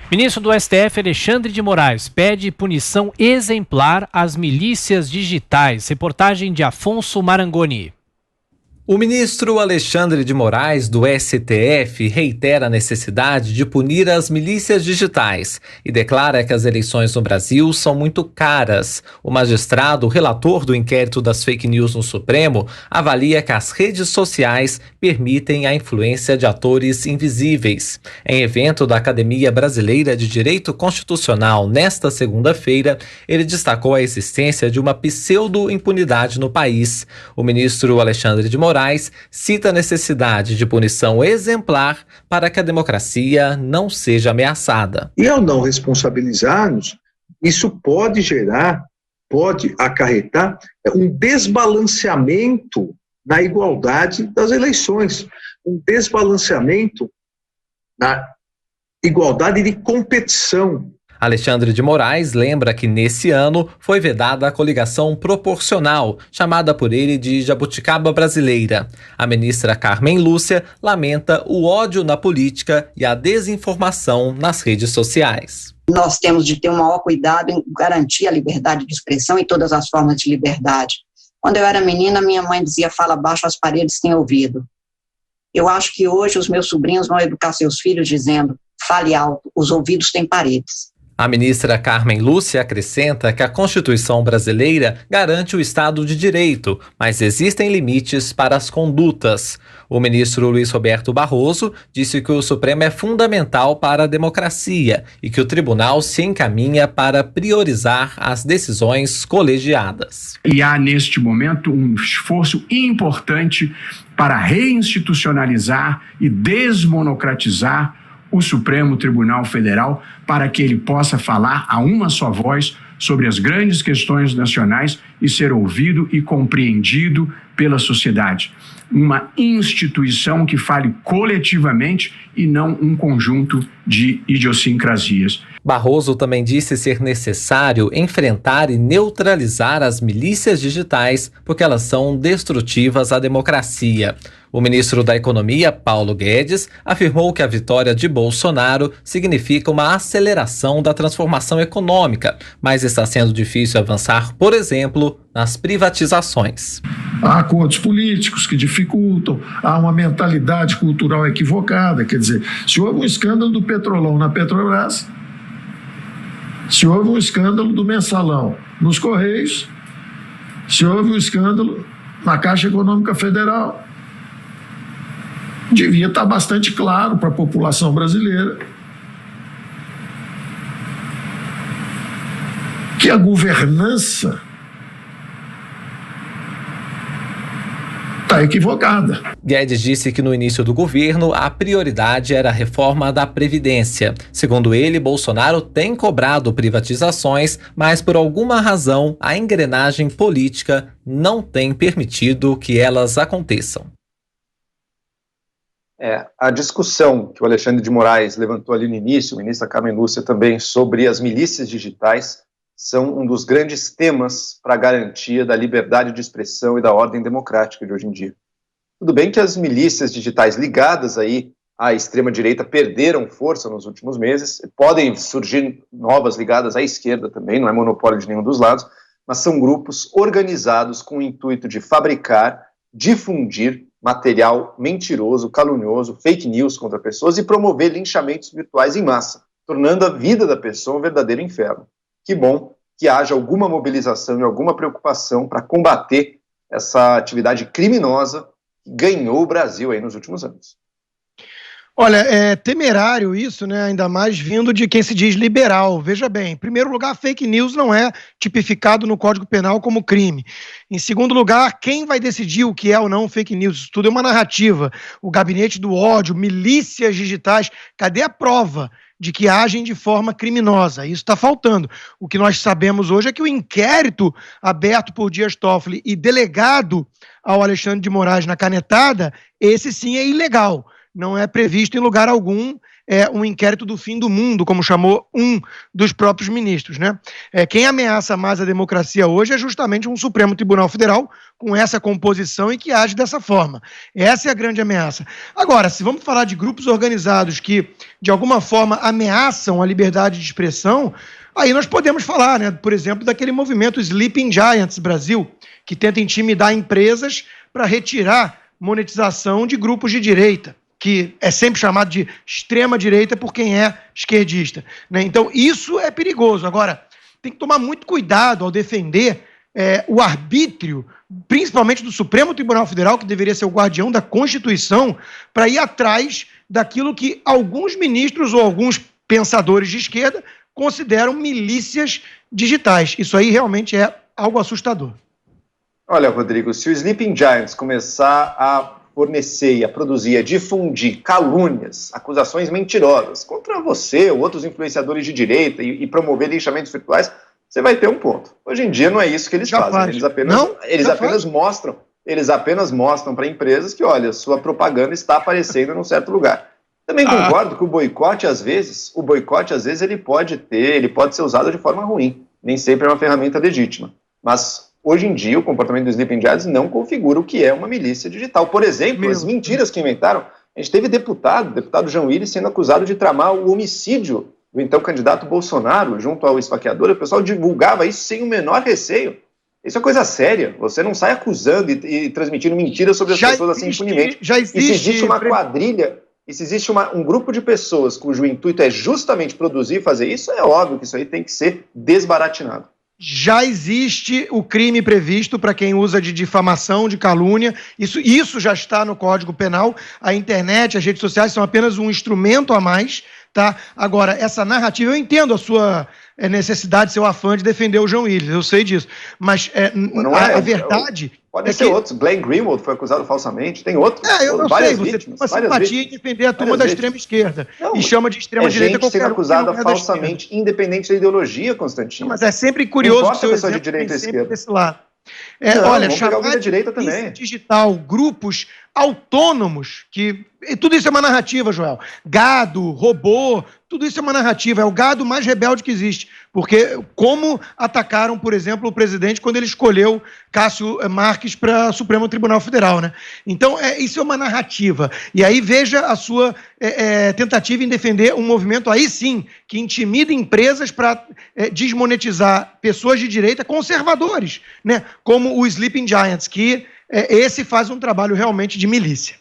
Ministro do STF, Alexandre de Moraes, pede punição exemplar às milícias digitais. Reportagem de Afonso Marangoni. O ministro Alexandre de Moraes, do STF, reitera a necessidade de punir as milícias digitais e declara que as eleições no Brasil são muito caras. O magistrado, relator do inquérito das fake news no Supremo, avalia que as redes sociais permitem a influência de atores invisíveis. Em evento da Academia Brasileira de Direito Constitucional nesta segunda-feira, ele destacou a existência de uma pseudo-impunidade no país. O ministro Alexandre de Moraes cita a necessidade de punição exemplar para que a democracia não seja ameaçada. E ao não responsabilizarmos, isso pode acarretar um desbalanceamento na igualdade das eleições, um desbalanceamento na igualdade de competição. Alexandre de Moraes lembra que nesse ano foi vedada a coligação proporcional, chamada por ele de Jabuticaba Brasileira. A ministra Carmen Lúcia lamenta o ódio na política e a desinformação nas redes sociais. Nós temos de ter um maior cuidado em garantir a liberdade de expressão e todas as formas de liberdade. Quando eu era menina, minha mãe dizia: fala baixo, as paredes têm ouvido. Eu acho que hoje os meus sobrinhos vão educar seus filhos dizendo: fale alto, os ouvidos têm paredes. A ministra Carmen Lúcia acrescenta que a Constituição brasileira garante o Estado de Direito, mas existem limites para as condutas. O ministro Luiz Roberto Barroso disse que o Supremo é fundamental para a democracia e que o tribunal se encaminha para priorizar as decisões colegiadas. E há, neste momento, um esforço importante para reinstitucionalizar e desmonocratizar o Supremo Tribunal Federal, para que ele possa falar a uma só voz sobre as grandes questões nacionais e ser ouvido e compreendido pela sociedade. Uma instituição que fale coletivamente e não um conjunto de idiosincrasias. Barroso também disse ser necessário enfrentar e neutralizar as milícias digitais, porque elas são destrutivas à democracia. O ministro da Economia, Paulo Guedes, afirmou que a vitória de Bolsonaro significa uma aceleração da transformação econômica, mas está sendo difícil avançar, por exemplo, nas privatizações. Há acordos políticos que dificultam, há uma mentalidade cultural equivocada. Quer dizer, se houve um escândalo do Petrolão na Petrobras, se houve um escândalo do Mensalão nos Correios, se houve um escândalo na Caixa Econômica Federal, devia estar bastante claro para a população brasileira que a governança está equivocada. Guedes disse que no início do governo a prioridade era a reforma da Previdência. Segundo ele, Bolsonaro tem cobrado privatizações, mas por alguma razão a engrenagem política não tem permitido que elas aconteçam. A discussão que o Alexandre de Moraes levantou ali no início, o ministro Carmen Lúcia também, sobre as milícias digitais, são um dos grandes temas para a garantia da liberdade de expressão e da ordem democrática de hoje em dia. Tudo bem que as milícias digitais ligadas aí à extrema-direita perderam força nos últimos meses, podem surgir novas ligadas à esquerda também, não é monopólio de nenhum dos lados, mas são grupos organizados com o intuito de fabricar, difundir material mentiroso, calunioso, fake news contra pessoas e promover linchamentos virtuais em massa, tornando a vida da pessoa um verdadeiro inferno. Que bom que haja alguma mobilização e alguma preocupação para combater essa atividade criminosa que ganhou o Brasil aí nos últimos anos. Olha, é temerário isso, né? Ainda mais vindo de quem se diz liberal. Veja bem, em primeiro lugar, fake news não é tipificado no Código Penal como crime. Em segundo lugar, quem vai decidir o que é ou não fake news? Isso tudo é uma narrativa. O gabinete do ódio, milícias digitais, cadê a prova de que agem de forma criminosa? Isso está faltando. O que nós sabemos hoje é que o inquérito aberto por Dias Toffoli e delegado ao Alexandre de Moraes na canetada, esse sim é ilegal. Não é previsto em lugar algum um inquérito do fim do mundo, como chamou um dos próprios ministros, né? Quem ameaça mais a democracia hoje é justamente um Supremo Tribunal Federal com essa composição e que age dessa forma. Essa é a grande ameaça. Agora, se vamos falar de grupos organizados que, de alguma forma, ameaçam a liberdade de expressão, aí nós podemos falar, né, por exemplo, daquele movimento Sleeping Giants Brasil, que tenta intimidar empresas para retirar monetização de grupos de direita, que é sempre chamado de extrema-direita por quem é esquerdista, né? Então, isso é perigoso. Agora, tem que tomar muito cuidado ao defender o arbítrio, principalmente do Supremo Tribunal Federal, que deveria ser o guardião da Constituição, para ir atrás daquilo que alguns ministros ou alguns pensadores de esquerda consideram milícias digitais. Isso aí realmente é algo assustador. Olha, Rodrigo, se o Sleeping Giants começar a fornecer e a produzir, a difundir calúnias, acusações mentirosas contra você ou outros influenciadores de direita e promover linchamentos virtuais, você vai ter um ponto. Hoje em dia não é isso que eles fazem. Eles apenas mostram para empresas que, olha, sua propaganda está aparecendo num certo lugar. Também concordo que o boicote, às vezes, ele pode ser usado de forma ruim. Nem sempre é uma ferramenta legítima. Mas, hoje em dia, o comportamento do Sleeping Giants não configura o que é uma milícia digital. Por exemplo, as mentiras que inventaram. A gente teve deputado João Willis, sendo acusado de tramar o homicídio do então candidato Bolsonaro junto ao esfaqueador. O pessoal divulgava isso sem o menor receio. Isso é coisa séria. Você não sai acusando e transmitindo mentiras sobre as pessoas assim impunemente. E se existe uma quadrilha... E se existe um grupo de pessoas cujo intuito é justamente produzir e fazer isso, é óbvio que isso aí tem que ser desbaratinado. Já existe o crime previsto para quem usa de difamação, de calúnia. Isso já está no Código Penal. A internet, as redes sociais são apenas um instrumento a mais, tá? Agora, essa narrativa, eu entendo a sua necessidade, seu afã de defender o João Willis, eu sei disso. Mas a verdade... Podem ser outros. Glenn Greenwald foi acusado falsamente. Tem outros. Eu não sei. Você tem uma simpatia em defender a turma da extrema-esquerda e chama de extrema-direita qualquer sendo acusada falsamente, independente da ideologia, Constantino. Mas é sempre curioso que o pessoa de direita ou esquerda desse lado. Olha, chamar de direita também. Digital, grupos autônomos, tudo isso é uma narrativa, Joel. Gado, robô, tudo isso é uma narrativa. É o gado mais rebelde que existe. Porque como atacaram, por exemplo, o presidente quando ele escolheu Cássio Marques para o Supremo Tribunal Federal, né? Então, isso é uma narrativa. E aí veja a sua tentativa em defender um movimento, aí sim, que intimida empresas para desmonetizar pessoas de direita conservadores, né? Como o Sleeping Giants, que esse faz um trabalho realmente de milícia.